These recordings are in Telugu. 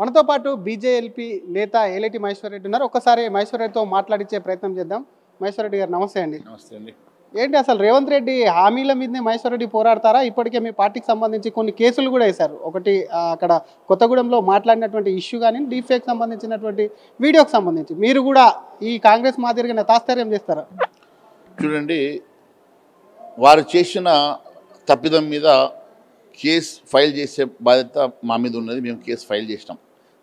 మనతో పాటు బీజేఎల్పీ నేత ఏలేటి మహేశ్వర్ రెడ్డి ఉన్నారు. ఒక్కసారి మహేశ్వర్ రెడ్డితో మాట్లాడించే ప్రయత్నం చేద్దాం. మహేశ్వర్ రెడ్డి గారు నమస్తే అండి. నమస్తే అండి. ఏంటి అసలు రేవంత్ రెడ్డి హామీల మీదనే మహేశ్వర్ రెడ్డి పోరాడతారా? ఇప్పటికే మీ పార్టీకి సంబంధించి కొన్ని కేసులు కూడా వేశారు. ఒకటి అక్కడ కొత్తగూడెంలో మాట్లాడినటువంటి ఇష్యూ కానీ డీఫేక్ సంబంధించినటువంటి వీడియోకి సంబంధించి మీరు కూడా ఈ కాంగ్రెస్ మాదిరిగా తాత్పర్యం చేస్తారా? చూడండి, వారు చేసిన తప్పిదం మీద కేసు ఫైల్ చేసే బాధ్యత మా మీద ఉన్నది. మేము కేసు ఫైల్ చేసినాం.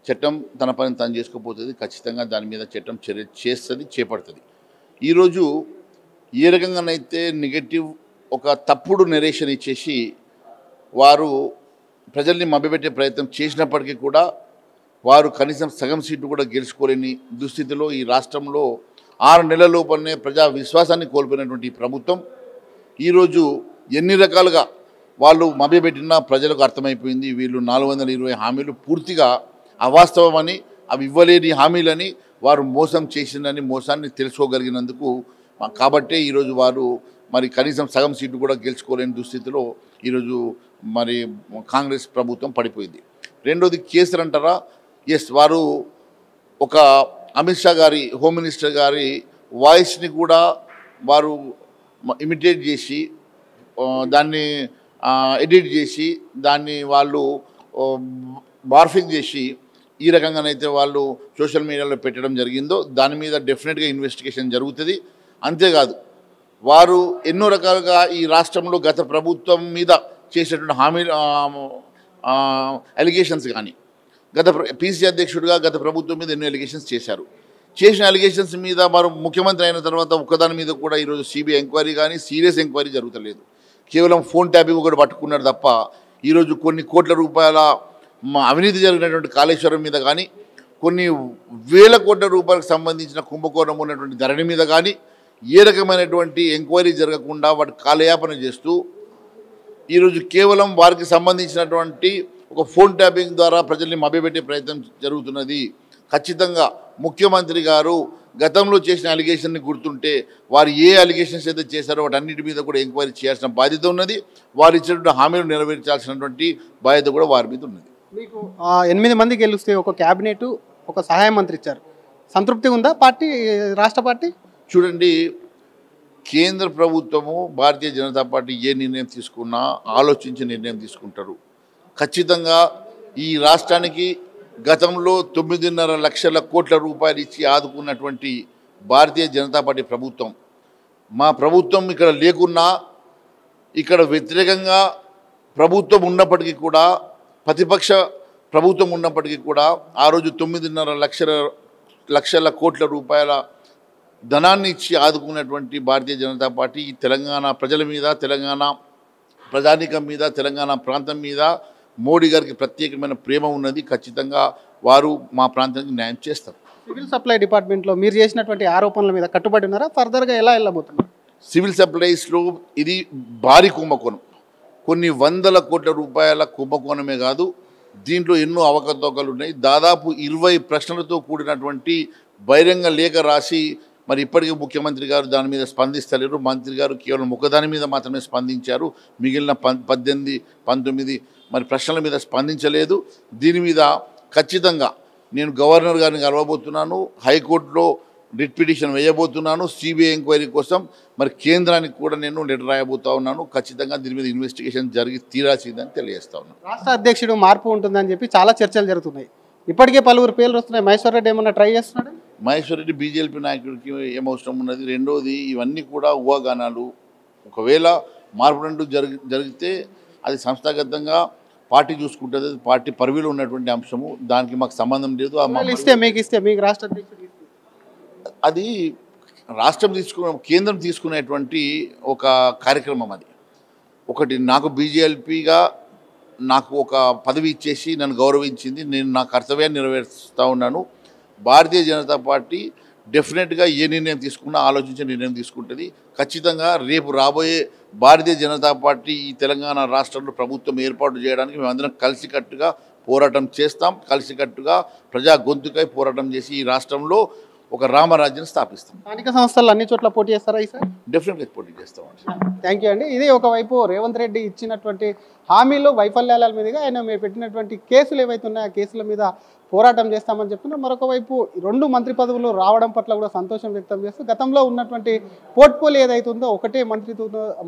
చట్టం తన పని తను చేసుకోపోతుంది. ఖచ్చితంగా దాని మీద చట్టం చర్య చేస్తుంది, చేపడుతుంది. ఈరోజు ఏ రకంగానైతే నెగటివ్ ఒక తప్పుడు నెరేషన్ ఇచ్చేసి వారు ప్రజల్ని మభ్యపెట్టే ప్రయత్నం చేసినప్పటికీ కూడా వారు కనీసం సగం సీటు కూడా గెలుచుకోలేని దుస్థితిలో ఈ రాష్ట్రంలో 6 నెలల లోపలనే ప్రజా విశ్వాసాన్ని కోల్పోయినటువంటి ప్రభుత్వం ఈరోజు ఎన్ని రకాలుగా వాళ్ళు మభ్యపెట్టినా ప్రజలకు అర్థమైపోయింది. వీళ్ళు 420 హామీలు పూర్తిగా అవాస్తవమని, అవి ఇవ్వలేని హామీలని వారు మోసం చేసిందని మోసాన్ని తెలుసుకోగలిగినందుకు కాబట్టే ఈరోజు వారు మరి కనీసం సగం సీటు కూడా గెలుచుకోలేని దుస్థితిలో ఈరోజు మరి కాంగ్రెస్ ప్రభుత్వం పడిపోయింది. రెండోది కేసులు అంటారా? ఎస్, వారు ఒక అమిత్ షా గారి హోమ్ మినిస్టర్ గారి వాయిస్ని కూడా వారు ఇమిటేట్ చేసి దాన్ని ఎడిట్ చేసి దాన్ని వాళ్ళు బార్ఫింగ్ చేసి ఈ రకంగానైతే వాళ్ళు సోషల్ మీడియాలో పెట్టడం జరిగిందో దాని మీద డెఫినెట్గా ఇన్వెస్టిగేషన్ జరుగుతుంది. అంతేకాదు, వారు ఎన్నో రకాలుగా ఈ రాష్ట్రంలో గత ప్రభుత్వం మీద చేసేటువంటి హామీలు అలిగేషన్స్ కానీ పీసీ అధ్యక్షుడిగా గత ప్రభుత్వం మీద ఎన్నో అలిగేషన్స్ చేశారు. చేసిన అలిగేషన్స్ మీద వారు ముఖ్యమంత్రి అయిన తర్వాత ఒక్కదాని మీద కూడా ఈరోజు సిబిఐ ఎంక్వైరీ కానీ సీరియస్ ఎంక్వైరీ జరుగుతలేదు. కేవలం ఫోన్ ట్యాపింగ్ ఒకటి పట్టుకున్నారు తప్ప ఈరోజు కొన్ని కోట్ల రూపాయల అవినీతి జరిగినటువంటి కాళేశ్వరం మీద కానీ కొన్ని వేల కోట్ల రూపాయలకు సంబంధించిన కుంభకోణం ఉన్నటువంటి ధరణి మీద కానీ ఏ రకమైనటువంటి ఎంక్వైరీ జరగకుండా వాటి కాలయాపన చేస్తూ ఈరోజు కేవలం వారికి సంబంధించినటువంటి ఒక ఫోన్ ట్యాపింగ్ ద్వారా ప్రజల్ని మభ్యపెట్టే ప్రయత్నం జరుగుతున్నది. ఖచ్చితంగా ముఖ్యమంత్రి గారు గతంలో చేసిన అలిగేషన్ని గుర్తుంటే వారు ఏ అలిగేషన్స్ అయితే చేశారో వాటన్నిటి మీద కూడా ఎంక్వైరీ చేయాల్సిన బాధ్యత ఉన్నది. వారు ఇచ్చినటువంటి హామీలు నెరవేర్చాల్సినటువంటి బాధ్యత కూడా వారి మీద ఉన్నది. మీకు 8 మంది గెలిస్తే ఒక క్యాబినెట్, ఒక సహాయ మంత్రి ఇచ్చారు. సంతృప్తి ఉందా పార్టీ, రాష్ట్ర పార్టీ? చూడండి, కేంద్ర ప్రభుత్వము భారతీయ జనతా పార్టీ ఏ నిర్ణయం తీసుకున్నా ఆలోచించి నిర్ణయం తీసుకుంటారు. ఖచ్చితంగా ఈ రాష్ట్రానికి గతంలో 9.5 లక్షల కోట్ల రూపాయలు ఇచ్చి ఆదుకున్నటువంటి భారతీయ జనతా పార్టీ ప్రభుత్వం, మా ప్రభుత్వం ఇక్కడ లేకున్నా ఇక్కడ వ్యతిరేకంగా ప్రభుత్వం ఉన్నప్పటికీ కూడా, ప్రతిపక్ష ప్రభుత్వం ఉన్నప్పటికీ కూడా ఆ రోజు 9.5 లక్షల కోట్ల రూపాయల ధనాన్ని ఇచ్చి ఆదుకున్నటువంటి భారతీయ జనతా పార్టీ ఈ తెలంగాణ ప్రజల మీద, తెలంగాణ ప్రజానీకం మీద, తెలంగాణ ప్రాంతం మీద మోడీ గారికి ప్రత్యేకమైన ప్రేమ ఉన్నది. ఖచ్చితంగా వారు మా ప్రాంతానికి న్యాయం చేస్తారు. సివిల్ సప్లై డిపార్ట్మెంట్లో మీరు చేసినటువంటి ఆరోపణల మీద కట్టుబడి ఉన్నారా? ఫర్దర్గా ఎలా వెళ్ళబోతున్నారు? సివిల్ సప్లైస్లో ఇది భారీ కుంభకోణం. కొన్ని వందల కోట్ల రూపాయల కుంభకోణమే కాదు, దీంట్లో ఎన్నో అవకతవకలు ఉన్నాయి. దాదాపు 20 ప్రశ్నలతో కూడినటువంటి బహిరంగ లేఖ రాసి మరి ఇప్పటికీ ముఖ్యమంత్రి గారు దాని మీద స్పందిస్తలేరు. మంత్రి గారు కేవలం ఒకదాని మీద మాత్రమే స్పందించారు. మిగిలిన 18, 19 మరి ప్రశ్నల మీద స్పందించలేదు. దీని మీద ఖచ్చితంగా నేను గవర్నర్ గారిని కలవబోతున్నాను. హైకోర్టులో రిట్ పిటిషన్ వేయబోతున్నాను. సిబిఐ ఎంక్వైరీ కోసం మరి కేంద్రానికి కూడా నేను లెటర్ రాయబోతా ఉన్నాను. ఖచ్చితంగా దీని మీద ఇన్వెస్టిగేషన్ జరిగి తీరాల్సిందని తెలియజేస్తా ఉన్నాను. రాష్ట్ర అధ్యక్షుడు మార్పు ఉంటుందని చెప్పి చాలా చర్చలు జరుగుతున్నాయి. ఇప్పటికే పలువురు పేర్లు వస్తున్నాయి. మహేశ్వర్ రెడ్డి ఏమన్నా ట్రై చేస్తున్నాడు? మహేశ్వర్ రెడ్డి బీజేపీ నాయకుడికి ఏమవసరం ఉన్నది? రెండోది, ఇవన్నీ కూడా ఊహాగానాలు. ఒకవేళ మార్పు రెండు జరిగితే అది సంస్థాగతంగా పార్టీ చూసుకుంటుంది. పార్టీ పరివిలో ఉన్నటువంటి అంశము, దానికి మాకు సంబంధం లేదు. మీకు రాష్ట్ర అధ్యక్షుడు అది కేంద్రం తీసుకునేటువంటి ఒక కార్యక్రమం. అది ఒకటి నాకు బీజేపీగా నాకు ఒక పదవి ఇచ్చేసి నన్ను గౌరవించింది. నేను నా కర్తవ్యాన్ని నెరవేరుస్తూ ఉన్నాను. భారతీయ జనతా పార్టీ డెఫినెట్గా ఏ నిర్ణయం తీసుకున్నా ఆలోచించే నిర్ణయం తీసుకుంటుంది. ఖచ్చితంగా రేపు రాబోయే భారతీయ జనతా పార్టీ ఈ తెలంగాణ రాష్ట్రంలో ప్రభుత్వం ఏర్పాటు చేయడానికి మేమందరం కలిసికట్టుగా పోరాటం చేస్తాం. కలిసికట్టుగా ప్రజా గొంతుకై పోరాటం చేసి ఈ రాష్ట్రంలో ఒక రామరాజ్యాన్ని స్థాపిస్తాం. స్థానిక సంస్థలు అన్ని చోట్ల పోటీ చేస్తారా ఈసారి? డెఫినెట్గా పోటీ చేస్తాం. థ్యాంక్ యూ అండి. ఇది ఒకవైపు రేవంత్ రెడ్డి ఇచ్చినటువంటి హామీలో వైఫల్యాల మీదుగా ఆయన మీరు పెట్టినటువంటి కేసులు ఏవైతే ఉన్నాయో ఆ కేసుల మీద పోరాటం చేస్తామని చెప్తున్నారు. మరొక వైపు 2 మంత్రి పదవులు రావడం పట్ల కూడా సంతోషం వ్యక్తం చేస్తూ గతంలో ఉన్నటువంటి పోర్ట్ఫోలియో ఏదైతే ఉందో ఒకటే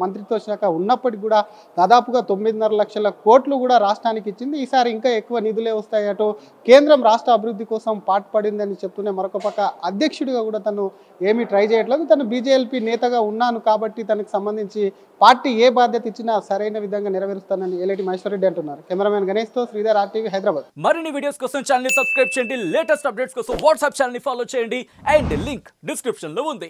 మంత్రిత్వ శాఖ ఉన్నప్పటికీ కూడా దాదాపుగా 9.5 లక్షల కోట్లు కూడా రాష్ట్రానికి ఇచ్చింది. ఈసారి ఇంకా ఎక్కువ నిధులే వస్తాయి, అటు కేంద్రం రాష్ట్ర అభివృద్ధి కోసం పాటుపడిందని చెప్తూనే మరొక పక్క అధ్యక్షుడిగా కూడా తను ఏమీ ట్రై చేయట్లేదు. తను బీజేపీ నేతగా ఉన్నాను కాబట్టి తనకు సంబంధించి పార్టీ ఏ బాధ్యత ఇచ్చినా సరైన విధంగా నెరవేరుస్తానని ఏలేటి మహేశ్వర్ రెడ్డి అంటున్నారు. కెమెరామెన్ గణేష్తో శ్రీధర్, RTV హైదరాబాద్. మరిన్ని వీడియోస్ కోసం ఛానల్ సబ్స్క్రైబ్ చేయండి, లేటెస్ట్ అప్డేట్స్ కోసం వాట్సాప్ ఛానల్ ఫాలో చేయండి అండ్ లింక్ డిస్క్రిప్షన్ లో ఉంది.